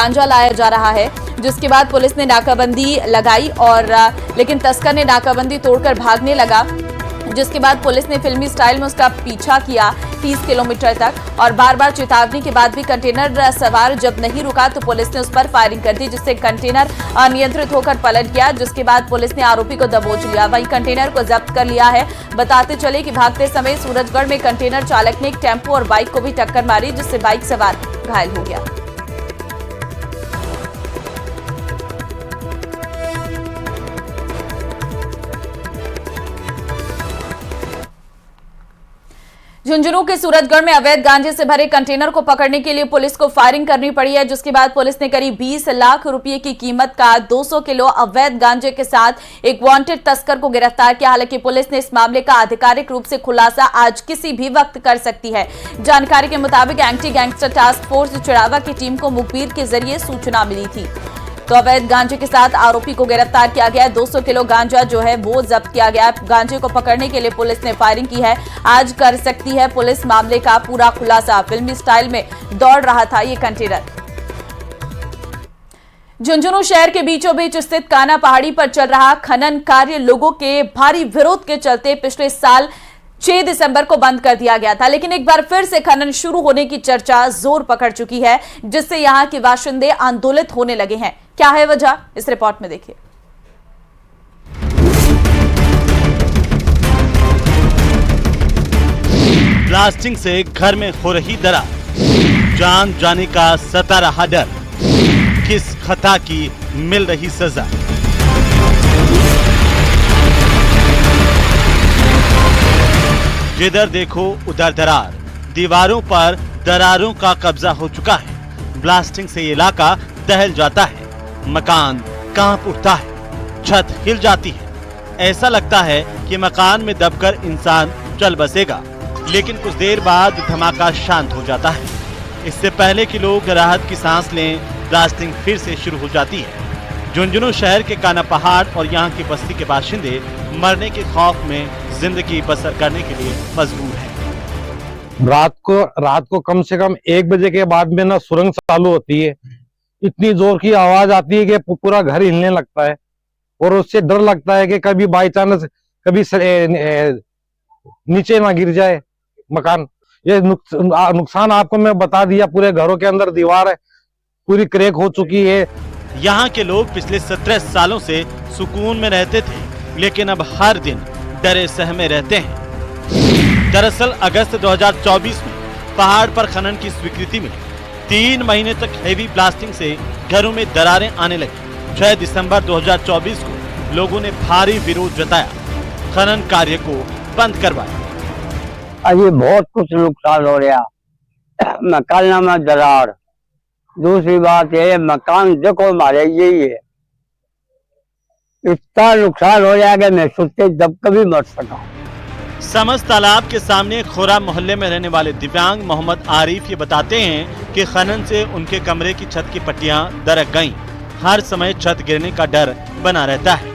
गांजा लाया जा रहा है, जिसके बाद पुलिस ने नाकाबंदी लगाई और लेकिन तस्कर ने नाकाबंदी तोड़कर भागने लगा, जिसके बाद पुलिस ने फिल्मी स्टाइल में उसका पीछा किया 30 किलोमीटर तक और बार बार चेतावनी के बाद भी कंटेनर सवार जब नहीं रुका तो पुलिस ने उस पर फायरिंग कर दी, जिससे कंटेनर अनियंत्रित होकर पलट गया, जिसके बाद पुलिस ने आरोपी को दबोच लिया। वहीं कंटेनर को जब्त कर लिया है। बताते चले कि भागते समय सूरजगढ़ में कंटेनर चालक ने एक टेम्पो और बाइक को भी टक्कर मारी, जिससे बाइक सवार घायल हो गया। झुंझुनू के सूरजगढ़ में अवैध गांजे से भरे कंटेनर को पकड़ने के लिए पुलिस को फायरिंग करनी पड़ी है, जिसके बाद पुलिस ने करीब 20 लाख रुपए की कीमत का 200 किलो अवैध गांजे के साथ एक वांटेड तस्कर को गिरफ्तार किया। हालांकि पुलिस ने इस मामले का आधिकारिक रूप से खुलासा आज किसी भी वक्त कर सकती है। जानकारी के मुताबिक anti gangster task force Chirawa की टीम को मुखबिर के जरिए सूचना मिली थी, तो अवैध गांजे के साथ आरोपी को गिरफ्तार किया गया। 200 किलो गांजा जो है वो जब्त किया गया। गांजे को पकड़ने के लिए पुलिस ने फायरिंग की है। आज कर सकती है पुलिस मामले का पूरा खुलासा। फिल्मी स्टाइल में दौड़ रहा था ये कंटेनर। झुंझुनू शहर के बीचों बीच स्थित काना पहाड़ी पर चल रहा खनन कार्य लोगों के भारी विरोध के चलते पिछले साल 6 दिसंबर को बंद कर दिया गया था, लेकिन एक बार फिर से खनन शुरू होने की चर्चा जोर पकड़ चुकी है, जिससे यहां के बाशिंदे आंदोलित होने लगे हैं। क्या है वजह, इस रिपोर्ट में देखिए। ब्लास्टिंग से घर में हो रही दरार, जान जाने का सता रहा डर, किस खता की मिल रही सजा। जिधर देखो उधर दरार, दीवारों पर दरारों का कब्जा हो चुका है। ब्लास्टिंग से ये इलाका दहल जाता है, मकान कांप उठता है, छत हिल जाती है। ऐसा लगता है कि मकान में दबकर इंसान चल बसेगा, लेकिन कुछ देर बाद धमाका शांत हो जाता है। इससे पहले कि लोग राहत की सांस लें, ब्लास्टिंग फिर से शुरू हो जाती है। झुंझुनू शहर के काना पहाड़ और यहाँ की बस्ती के बाशिंदे मरने के खौफ में जिंदगी बसर करने के लिए मजबूर है। रात को कम से कम 1 बजे के बाद में ना सुरंग चालू होती है। इतनी जोर की आवाज आती है कि पूरा घर हिलने लगता है और उससे डर लगता है कि कभी बाई चांस कभी नीचे ना गिर जाए मकान। ये नुकसान आपको मैं बता दिया। पूरे घरों के अंदर दीवार है पूरी क्रैक हो चुकी है। यहाँ के लोग पिछले 17 सालों से सुकून में रहते थे, लेकिन अब हर दिन डरे सहमे रहते हैं। दरअसल अगस्त 2024 में पहाड़ पर खनन की स्वीकृति मिली। 3 महीने तक हेवी ब्लास्टिंग से घरों में दरारें आने लगी। 6 दिसंबर 2024 को लोगों ने भारी विरोध जताया, खनन कार्य को बंद करवाया। अभी बहुत कुछ नुकसान हो रहा, मकान में दरार। दूसरी बात ये मकान देखो हमारे यही है, इतना नुकसान हो रहा है कि मैं सोचते जब कभी मर सका। समझ तालाब के सामने खोरा मोहल्ले में रहने वाले दिव्यांग मोहम्मद आरिफ ये बताते हैं कि खनन से उनके कमरे की छत की पट्टियां दरक गईं। हर समय छत गिरने का डर बना रहता है।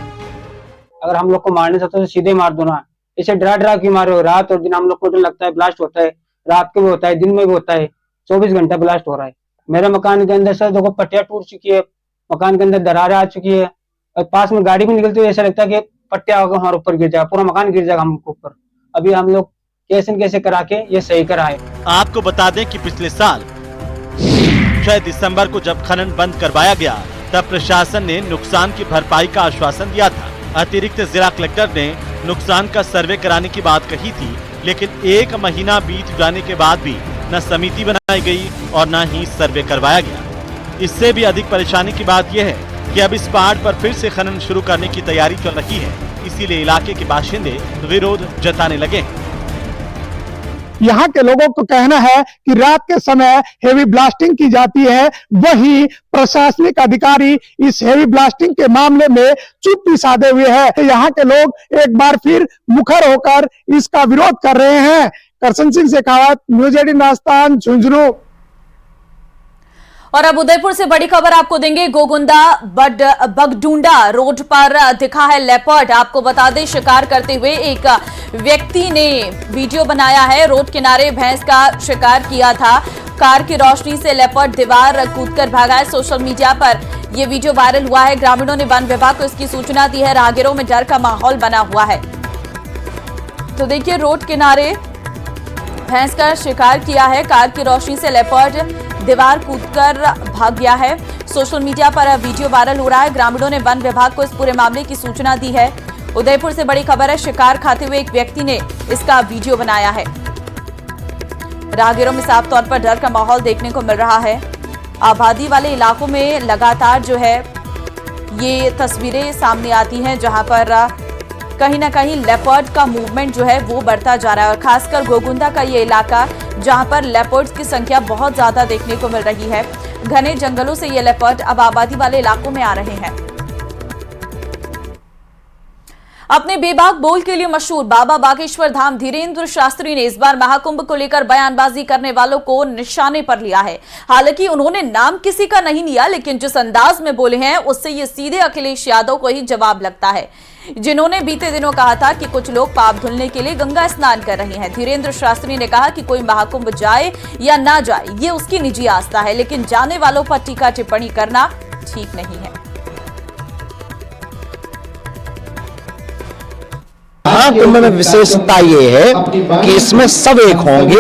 अगर हम लोग को मारने से तो सीधे मार दो ना, इसे डरा की मारे हो। रात और दिन हम लोग को डर लगता है, ब्लास्ट होता है, रात को भी होता है, दिन में भी होता है, 24 घंटा ब्लास्ट हो रहा है। मेरे मकान के अंदर सर देखो पट्टियां टूट चुकी है, मकान के अंदर दरारें आ चुकी है और पास में गाड़ी भी निकलती है, ऐसा लगता है कि पट्टियां हमारे ऊपर गिर जाएगा, पूरा मकान गिर जाएगा हमको ऊपर। अभी हम लोग कैसे करा के ये सही कराए। आपको बता दें कि पिछले साल 6 दिसंबर को जब खनन बंद करवाया गया, तब प्रशासन ने नुकसान की भरपाई का आश्वासन दिया था। अतिरिक्त जिला कलेक्टर ने नुकसान का सर्वे कराने की बात कही थी, लेकिन 1 महीना बीत जाने के बाद भी न समिति बनाई गई और न ही सर्वे करवाया गया। इससे भी अधिक परेशानी की बात यह है कि अब इस पहाड़ पर फिर से खनन शुरू करने की तैयारी चल रही है, इसीलिए इलाके के बाशिंदे विरोध जताने लगे। यहाँ के लोगों को कहना है कि रात के समय हेवी ब्लास्टिंग की जाती है, वही प्रशासनिक अधिकारी इस हेवी ब्लास्टिंग के मामले में चुप्पी साधे हुए हैं। यहाँ के लोग एक बार फिर मुखर होकर इसका विरोध कर रहे हैं। करसन सिंह शेखावत, न्यूज़ 18 राजस्थान, झुंझुनू। और अब उदयपुर से बड़ी खबर आपको देंगे। गोगुंदा बगडुंडा रोड पर दिखा है लेपर्ड। आपको बता दें, शिकार करते हुए एक व्यक्ति ने वीडियो बनाया है। रोड किनारे भैंस का शिकार किया था। कार की रोशनी से लेपर्ड दीवार कूदकर भागा है। सोशल मीडिया पर यह वीडियो वायरल हुआ है। ग्रामीणों ने वन विभाग को इसकी सूचना दी है। राहगीरों में डर का माहौल बना हुआ है। तो देखिए, रोड किनारे भैंस का शिकार किया है। कार की रोशनी से लेपर्ड दीवार कूदकर भाग गया है। सोशल मीडिया पर वीडियो वायरल हो रहा है। ग्रामीणों ने वन विभाग को इस पूरे मामले की सूचना दी है। उदयपुर से बड़ी खबर है। शिकार खाते हुए एक व्यक्ति ने इसका वीडियो बनाया है। राहगीरों में साफ तौर पर डर का माहौल देखने को मिल रहा है। आबादी वाले इलाकों में लगातार जो है ये तस्वीरें सामने आती हैं, जहां पर कहीं ना कहीं लेपर्ड का मूवमेंट जो है वो बढ़ता जा रहा है। और खासकर गोगुंदा का ये इलाका, जहां पर लेपर्ड्स की संख्या बहुत ज्यादा देखने को मिल रही है। घने जंगलों से ये लेपर्ड अब आबादी वाले इलाकों में आ रहे हैं। अपने बेबाक बोल के लिए मशहूर बाबा बागेश्वर धाम धीरेन्द्र शास्त्री ने इस बार महाकुंभ को लेकर बयानबाजी करने वालों को निशाने पर लिया है। हालांकि उन्होंने नाम किसी का नहीं लिया, लेकिन जिस अंदाज में बोले हैं उससे ये सीधे अखिलेश यादव को ही जवाब लगता है, जिन्होंने बीते दिनों कहा था कि कुछ लोग पाप धुलने के लिए गंगा स्नान कर रहे हैं। धीरेन्द्र शास्त्री ने कहा कि कोई महाकुंभ जाए या ना जाए ये उसकी निजी आस्था है, लेकिन जाने वालों पर टीका टिप्पणी करना ठीक नहीं है। महाकुंभ में विशेषता ये है कि इसमें सब एक होंगे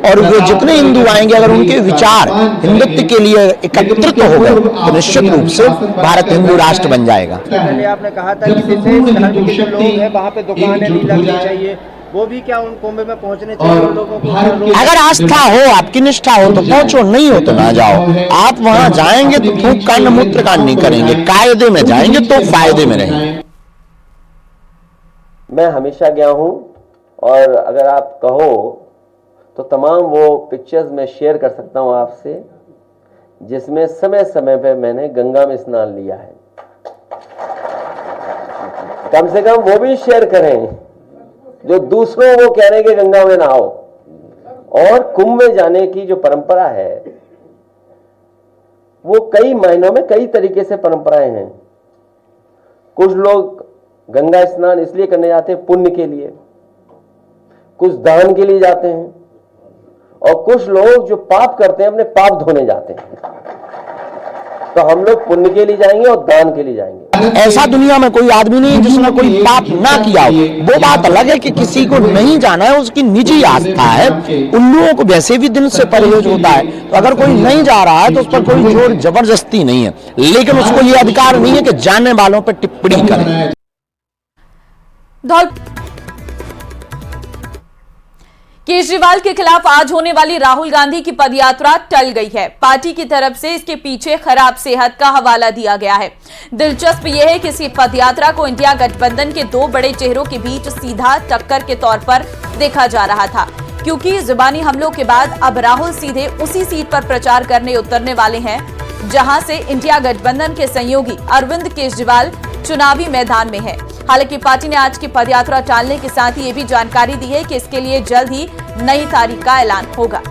और वो जितने हिंदू आएंगे, अगर उनके विचार हिंदुत्व के लिए एकत्रित हो गए तो निश्चित रूप से भारत हिंदू राष्ट्र बन जाएगा। पहले आपने कहा था कि विशेष धर्म के लोग हैं वहाँ पे दुकानें नहीं लगनी चाहिए, वो भी क्या उन कुंभ में पहुँचने चाहिए लोगों को? अगर आस्था हो, आपकी निष्ठा हो तो पहुंचो, नहीं हो तो ना जाओ। आप वहां जाएंगे तो थूक कांड मूत्र कांड नहीं करेंगे, कायदे में जाएंगे तो फायदे में रहेंगे। मैं हमेशा गया हूं और अगर आप कहो तो तमाम वो पिक्चर्स मैं शेयर कर सकता हूं आपसे जिसमें समय समय पे मैंने गंगा में स्नान लिया है। कम से कम वो भी शेयर करें जो दूसरों को कह रहे हैं कि गंगा में नहाओ। और कुंभ में जाने की जो परंपरा है वो कई मायनों में कई तरीके से परंपराएं हैं। कुछ लोग गंगा स्नान इसलिए करने जाते हैं पुण्य के लिए, कुछ दान के लिए जाते हैं, और कुछ लोग जो पाप करते हैं अपने पाप धोने जाते हैं। तो हम लोग पुण्य के लिए जाएंगे और दान के लिए जाएंगे। ऐसा दुनिया में कोई आदमी नहीं जिसने कोई पाप ना किया हो। वो बात अलग है कि किसी को नहीं जाना है, उसकी निजी आस्था है। उल्लुओं को वैसे भी दिन से परहेज होता है, तो अगर कोई नहीं जा रहा है तो उस पर कोई जोर जबरदस्ती नहीं है, लेकिन उसको ये अधिकार नहीं है कि जाने वालों पर टिप्पणी करें। केजरीवाल के खिलाफ आज होने वाली राहुल गांधी की पदयात्रा टल गई है। पार्टी की तरफ से इसके पीछे खराब सेहत का हवाला दिया गया है। दिलचस्प यह है कि इस पदयात्रा को इंडिया गठबंधन के दो बड़े चेहरों के बीच सीधा टक्कर के तौर पर देखा जा रहा था, क्योंकि जुबानी हमलों के बाद अब राहुल सीधे उसी सीट पर प्रचार करने उतरने वाले हैं जहां से इंडिया गठबंधन के सहयोगी अरविंद केजरीवाल चुनावी मैदान में है। हालांकि पार्टी ने आज की पदयात्रा टालने के साथ ही ये भी जानकारी दी है कि इसके लिए जल्द ही नई तारीख का ऐलान होगा।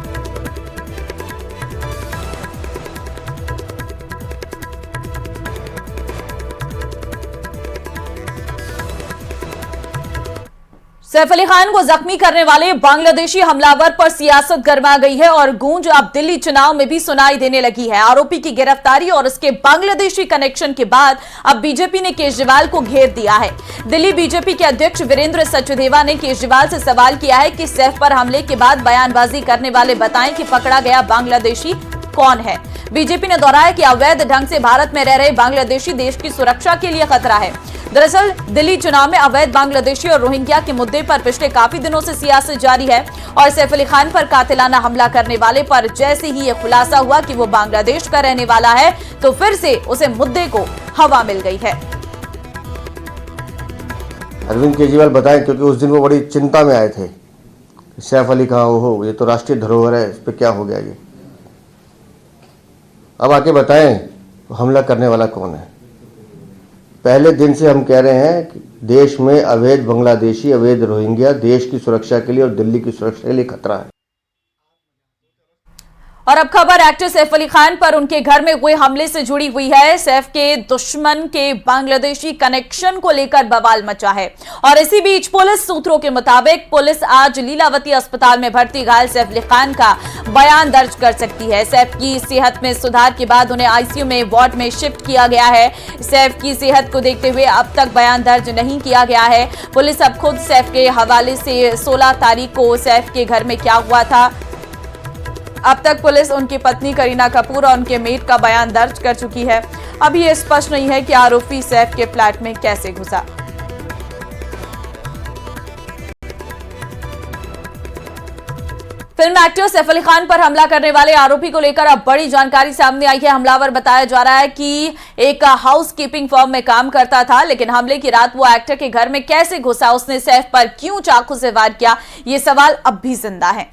सैफ अली खान को जख्मी करने वाले बांग्लादेशी हमलावर पर सियासत गरमा गई है और गूंज अब दिल्ली चुनाव में भी सुनाई देने लगी है। आरोपी की गिरफ्तारी और उसके बांग्लादेशी कनेक्शन के बाद अब बीजेपी ने केजरीवाल को घेर दिया है। दिल्ली बीजेपी के अध्यक्ष वीरेंद्र सचदेवा ने केजरीवाल से सवाल किया है कि सैफ पर हमले के बाद बयानबाजी करने वाले बताएं कि पकड़ा गया बांग्लादेशी कौन है। बीजेपी ने दोहराया कि अवैध ढंग से भारत में रह रहे बांग्लादेशी देश की सुरक्षा के लिए खतरा है। दरअसल दिल्ली चुनाव में अवैध बांग्लादेशी और रोहिंग्या के मुद्दे पर पिछले काफी दिनों से सियासत जारी है और सैफ अली खान पर कातिलाना हमला करने वाले पर जैसे ही ये खुलासा हुआ कि वो बांग्लादेश का रहने वाला है तो फिर से उसे मुद्दे को हवा मिल गई है। अरविंद केजरीवाल बताएं, क्योंकि उस दिन वो बड़ी चिंता में आए थे। सैफ अली कहाँ हो, ये तो राष्ट्रीय धरोहर है, इस पर क्या हो गया ये। अब आके बताएं हमला करने वाला कौन है। पहले दिन से हम कह रहे हैं कि देश में अवैध बांग्लादेशी, अवैध रोहिंग्या देश की सुरक्षा के लिए और दिल्ली की सुरक्षा के लिए खतरा है। और अब खबर एक्टर सैफ अली खान पर उनके घर में हुए हमले से जुड़ी हुई है। सैफ के दुश्मन के बांग्लादेशी कनेक्शन को लेकर बवाल मचा है और इसी बीच पुलिस सूत्रों के मुताबिक पुलिस आज लीलावती अस्पताल में भर्ती घायल सैफ अली खान का बयान दर्ज कर सकती है। सैफ की सेहत में सुधार के बाद उन्हें आईसीयू में वार्ड में शिफ्ट किया गया है। सैफ की सेहत को देखते हुए अब तक बयान दर्ज नहीं किया गया है। पुलिस अब खुद सैफ के हवाले से 16 तारीख को सैफ के घर में क्या हुआ था, अब तक पुलिस उनकी पत्नी करीना कपूर और उनके मेट का बयान दर्ज कर चुकी है। अभी यह स्पष्ट नहीं है कि आरोपी सैफ के फ्लैट में कैसे घुसा। फिल्म एक्टर सैफ अली खान पर हमला करने वाले आरोपी को लेकर अब बड़ी जानकारी सामने आई है। हमलावर बताया जा रहा है कि एक हाउसकीपिंग फर्म में काम करता था, लेकिन हमले की रात वो एक्टर के घर में कैसे घुसा, उसने सैफ पर क्यों चाकू से वार किया, ये सवाल अब भी जिंदा है।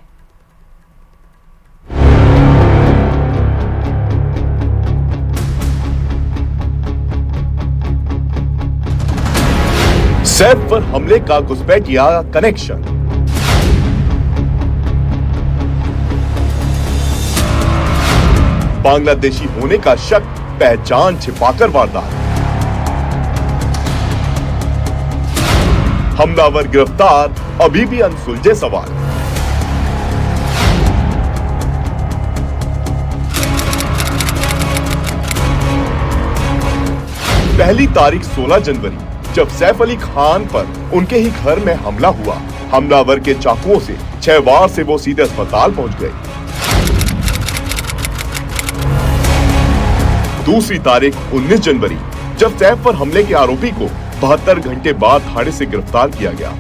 सैफ पर हमले का घुसपैठिया कनेक्शन। बांग्लादेशी होने का शक, पहचान छिपाकर वारदात। हमलावर गिरफ्तार, अभी भी अनसुलझे सवाल। पहली तारीख 16 जनवरी जब सैफ अली खान पर उनके ही घर में हमला हुआ। हमलावर के चाकुओं से 6 वार से वो सीधे अस्पताल पहुंच गए। दूसरी तारीख 19 जनवरी जब सैफ पर हमले के आरोपी को 72 घंटे बाद थाने से गिरफ्तार किया गया।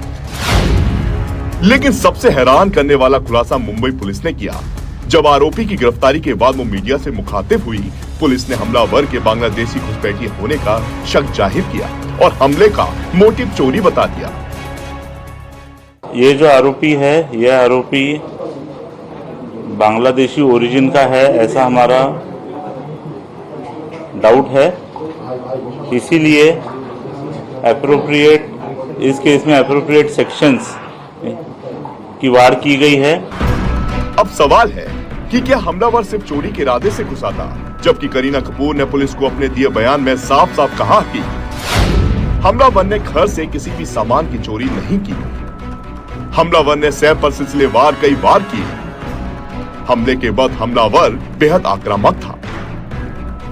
लेकिन सबसे हैरान करने वाला खुलासा मुंबई पुलिस ने किया। जब आरोपी की गिरफ्तारी के बाद वो मीडिया से मुखातिब हुई, पुलिस ने हमलावर के बांग्लादेशी घुसपैठिए होने का शक जाहिर किया और हमले का मोटिव चोरी बता दिया। ये जो आरोपी है, यह आरोपी बांग्लादेशी ओरिजिन का है, ऐसा हमारा डाउट है। इसीलिए एप्रोप्रिएट इस केस में एप्रोप्रिएट सेक्शंस की वार की गई है। अब सवाल है कि क्या हमलावर सिर्फ चोरी के इरादे से घुसा था, जबकि करीना कपूर ने पुलिस को अपने दिए बयान में साफ साफ कहा कि हमलावर ने घर से किसी भी सामान की चोरी नहीं की। हमलावर ने सैफ पर सिलसिलेवार कई वार किए। हमले के बाद हमलावर बेहद आक्रामक था।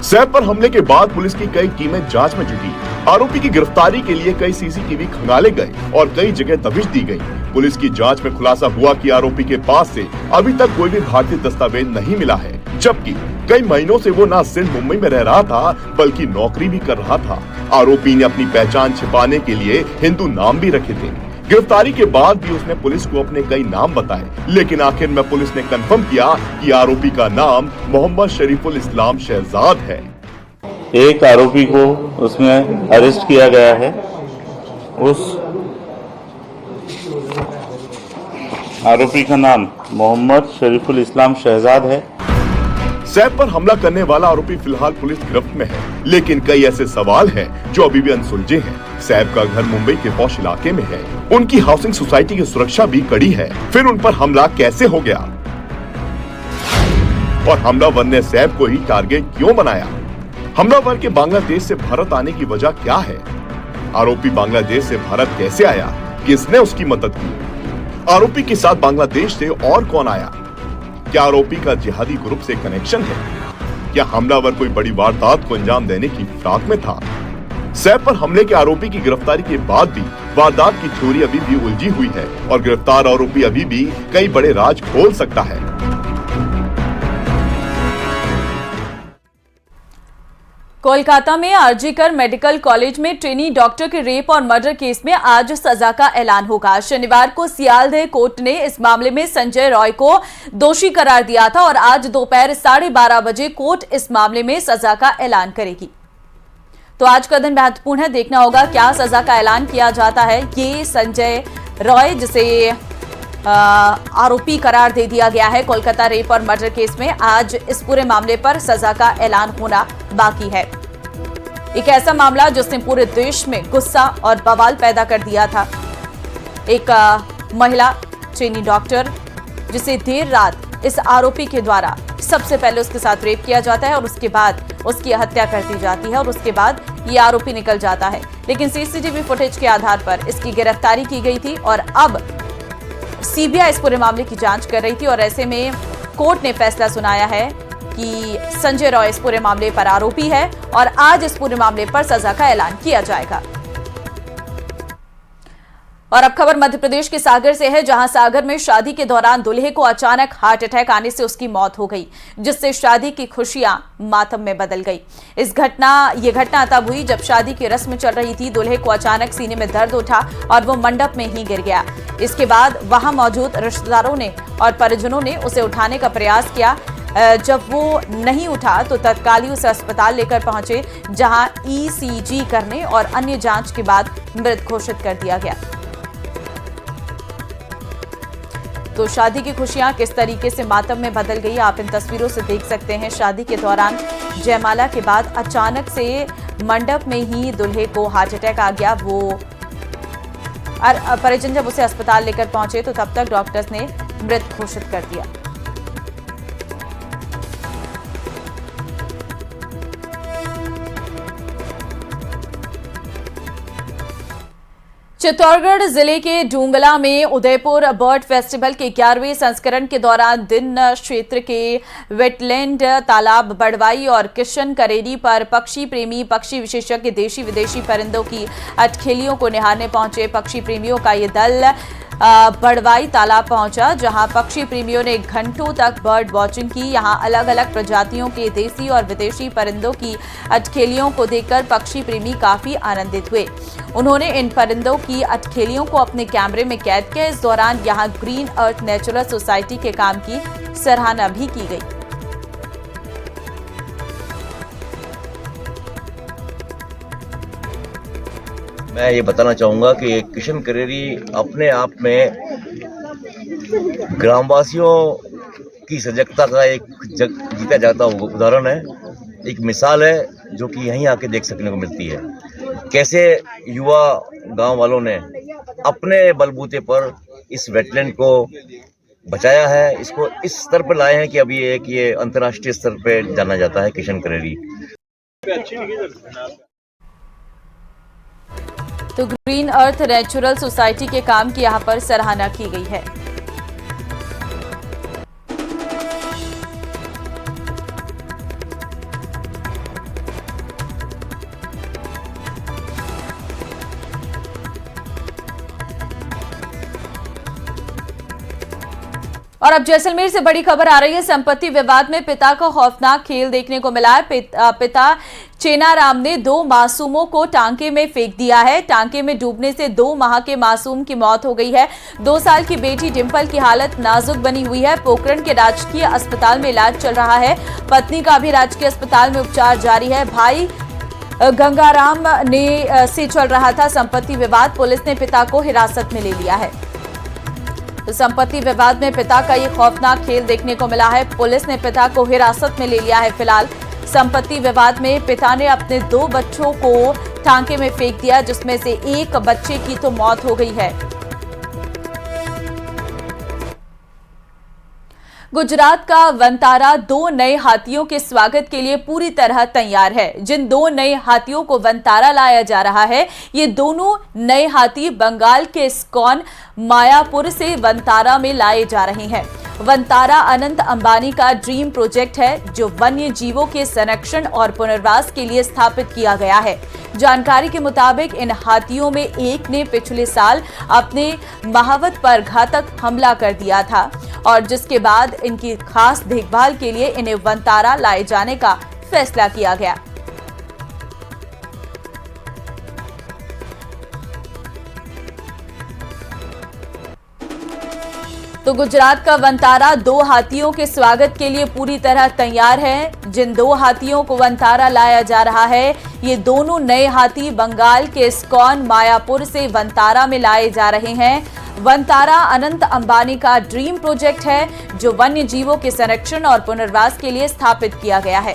सैफ पर हमले के बाद पुलिस की कई टीमें जांच में जुटी। आरोपी की गिरफ्तारी के लिए कई सीसीटीवी खंगाले गए और कई जगह दबिश दी गई। पुलिस की जांच में खुलासा हुआ कि आरोपी के पास से अभी तक कोई भी भारतीय दस्तावेज नहीं मिला है, जबकि कई महीनों से वो न सिर्फ मुंबई में रह रहा था बल्कि नौकरी भी कर रहा था। आरोपी ने अपनी पहचान छिपाने के लिए हिंदू नाम भी रखे थे। गिरफ्तारी के बाद भी उसने पुलिस को अपने कई नाम बताए, लेकिन आखिर में पुलिस ने कंफर्म किया कि आरोपी का नाम मोहम्मद शरीफुल इस्लाम शहजाद है। एक आरोपी को उसमें अरेस्ट किया गया है। उस आरोपी का नाम मोहम्मद शरीफुल इस्लाम शहजाद है। सैफ पर हमला करने वाला आरोपी फिलहाल पुलिस गिरफ्त में है, लेकिन कई ऐसे सवाल हैं जो अभी भी अनसुलझे हैं। सैफ का घर मुंबई के पॉश इलाके में है। उनकी हाउसिंग सोसाइटी की सुरक्षा भी कड़ी है। फिर उन पर हमला कैसे हो गया और हमलावर ने सैफ को ही टारगेट क्यों बनाया? हमलावर के बांग्लादेश से भारत आने की वजह क्या है? आरोपी बांग्लादेश से भारत कैसे आया? किसने उसकी मदद की? आरोपी के साथ बांग्लादेश से और कौन आया? क्या आरोपी का जिहादी ग्रुप से कनेक्शन है? क्या हमलावर कोई बड़ी वारदात को अंजाम देने की फिराक में था? सैफ पर हमले के आरोपी की गिरफ्तारी के बाद भी वारदात की थ्योरी अभी भी उलझी हुई है और गिरफ्तार आरोपी अभी भी कई बड़े राज खोल सकता है। कोलकाता में आरजीकर मेडिकल कॉलेज में ट्रेनी डॉक्टर के रेप और मर्डर केस में आज सजा का ऐलान होगा। शनिवार को सियालदह कोर्ट ने इस मामले में संजय रॉय को दोषी करार दिया था और आज दोपहर 12:30 बजे कोर्ट इस मामले में सजा का ऐलान करेगी। तो आज का दिन महत्वपूर्ण है, देखना होगा क्या सजा का ऐलान किया जाता है। ये संजय रॉय, जिसे आरोपी करार दे दिया गया है कोलकाता रेप और मर्डर केस में, आज इस पूरे मामले पर सजा का ऐलान होना बाकी है। एक ऐसा मामला जिसने पूरे देश में गुस्सा और बवाल पैदा कर दिया था। एक महिला ट्रेनी डॉक्टर जिसे देर रात इस आरोपी के द्वारा सबसे पहले उसके साथ रेप किया जाता है और उसके बाद उसकी हत्या कर दी जाती है और उसके बाद ये आरोपी निकल जाता है। लेकिन सीसीटीवी फुटेज के आधार पर इसकी गिरफ्तारी की गई थी और अब सीबीआई इस पूरे मामले की जांच कर रही थी और ऐसे में कोर्ट ने फैसला सुनाया है कि संजय रॉय इस पूरे मामले पर आरोपी है और आज इस पूरे मामले पर सजा का ऐलान किया जाएगा। और अब खबर मध्य प्रदेश के सागर से है, जहां सागर में शादी के दौरान दूल्हे को अचानक हार्ट अटैक आने से उसकी मौत हो गई, जिससे शादी की खुशियां मातम में बदल गई। ये घटना तब हुई जब शादी की रस्म चल रही थी। दूल्हे को अचानक सीने में दर्द उठा और वो मंडप में ही गिर गया। इसके बाद वहां मौजूद रिश्तेदारों ने और परिजनों ने उसे उठाने का प्रयास किया। जब वो नहीं उठा तो तत्काल ही उसे अस्पताल लेकर पहुंचे, जहां ECG करने और अन्य जांच के बाद मृत घोषित कर दिया गया। तो शादी की खुशियां किस तरीके से मातम में बदल गई, आप इन तस्वीरों से देख सकते हैं। शादी के दौरान जयमाला के बाद अचानक से मंडप में ही दूल्हे को हार्ट अटैक आ गया। वो परिजन जब उसे अस्पताल लेकर पहुंचे तो तब तक डॉक्टर्स ने मृत घोषित कर दिया। चित्तौड़गढ़ जिले के डूंगला में उदयपुर बर्ड फेस्टिवल के 11वें संस्करण के दौरान दिन क्षेत्र के वेटलैंड तालाब बड़वाई और किशन करेरी पर पक्षी प्रेमी पक्षी विशेषज्ञ देशी विदेशी परिंदों की अटखेलियों को निहारने पहुंचे। पक्षी प्रेमियों का ये दल बड़वाई तालाब पहुंचा, जहां पक्षी प्रेमियों ने घंटों तक बर्ड वॉचिंग की। यहां अलग अलग प्रजातियों के देसी और विदेशी परिंदों की अटखेलियों को देखकर पक्षी प्रेमी काफी आनंदित हुए। उन्होंने इन परिंदों की अटखेलियों को अपने कैमरे में कैद किया। इस दौरान यहां ग्रीन अर्थ नेचुरल सोसाइटी के काम की सराहना भी की गई। मैं ये बताना चाहूँगा कि किशन करेरी अपने आप में ग्रामवासियों की सजगता का एक जीता जाता उदाहरण है, एक मिसाल है जो कि यहीं आके देख सकने को मिलती है। कैसे युवा गांव वालों ने अपने बलबूते पर इस वेटलैंड को बचाया है, इसको इस स्तर पर लाए हैं कि अभी ये अंतर्राष्ट्रीय स्तर पर जाना जाता है किशन करेरी। तो ग्रीन अर्थ नेचुरल सोसाइटी के काम की यहां पर सराहना की गई है। और अब जैसलमेर से बड़ी खबर आ रही है। संपत्ति विवाद में पिता का खौफनाक खेल देखने को मिला है। पिता चेनाराम ने 2 मासूमों को टांके में फेंक दिया है। टांके में डूबने से 2 माह के मासूम की मौत हो गई है। 2 साल की बेटी डिंपल की हालत नाजुक बनी हुई है। पोखरण के राजकीय अस्पताल में इलाज चल रहा है। पत्नी का भी राजकीय अस्पताल में उपचार जारी है। भाई गंगाराम से चल रहा था संपत्ति विवाद। पुलिस ने पिता को हिरासत में ले लिया है। तो संपत्ति विवाद में पिता का ये खौफनाक खेल देखने को मिला है। पुलिस ने पिता को हिरासत में ले लिया है। फिलहाल संपत्ति विवाद में पिता ने अपने 2 बच्चों को टांके में फेंक दिया, जिसमें से एक बच्चे की तो मौत हो गई है। गुजरात का वनतारा 2 नए हाथियों के स्वागत के लिए पूरी तरह तैयार है। जिन 2 नए हाथियों को वनतारा लाया जा रहा है, ये दोनों नए हाथी बंगाल के इस्कॉन मायापुर से वनतारा में लाए जा रहे हैं। वनतारा अनंत अंबानी का ड्रीम प्रोजेक्ट है, जो वन्य जीवों के संरक्षण और पुनर्वास के लिए स्थापित किया गया है। जानकारी के मुताबिक इन हाथियों में एक ने पिछले साल अपने महावत पर घातक हमला कर दिया था और जिसके बाद इनकी खास देखभाल के लिए इन्हें वनतारा लाए जाने का फैसला किया गया। तो गुजरात का वनतारा 2 हाथियों के स्वागत के लिए पूरी तरह तैयार है। जिन 2 हाथियों को वनतारा लाया जा रहा है, ये दोनों नए हाथी बंगाल के इस्कॉन मायापुर से वनतारा में लाए जा रहे हैं। वनतारा अनंत अंबानी का ड्रीम प्रोजेक्ट है, जो वन्य जीवों के संरक्षण और पुनर्वास के लिए स्थापित किया गया है।